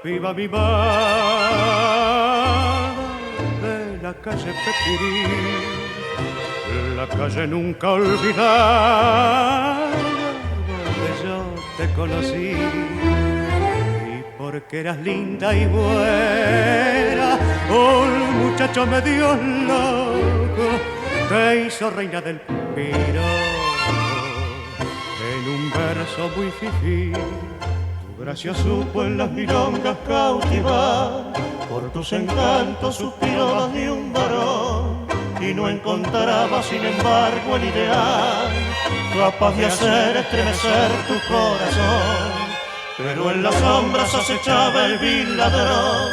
piba mimada de la calle Pepirí, la calle nunca olvidada donde yo te conocí. Y porque eras linda y buena, un muchacho medio loco te hizo reina del piropo en un verso muy fifí. Tu gracia supo en las milongas cautivar, por tus encantos suspiró más de un varón, y no encontraba sin embargo el ideal capaz de hacer estremecer tu corazón. Pero en las sombras acechaba el vil ladrón,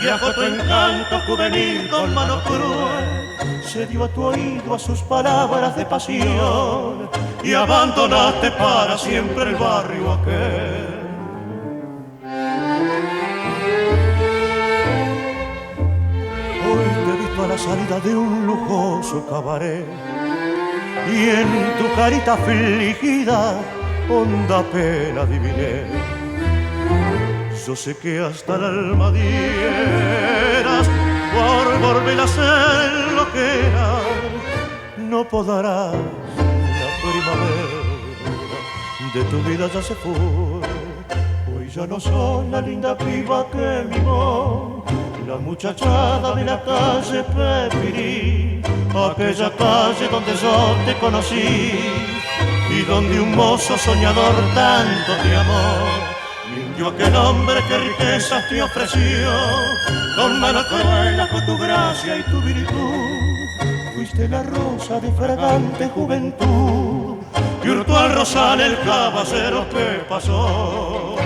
y bajo tu encanto juvenil con mano cruel se dio a tu oído a sus palabras de pasión, y abandonaste para siempre el barrio aquel. Hoy te he visto a la salida de un lujoso cabaret, y en tu carita afligida honda pena adiviné. Yo sé que hasta el alma dieras por volver a ser lo que era. No podrás, la primavera de tu vida ya se fue. Hoy ya no soy la linda piba que mimó la muchachada de la calle Pepirí, aquella calle donde yo te conocí y donde un mozo soñador tanto te amó. Mintió aquel hombre que riquezas te ofreció, con mano cruel con tu gracia y tu virtud. Fuiste la rosa de fragante juventud, y hurtó al rosal el caballero que pasó.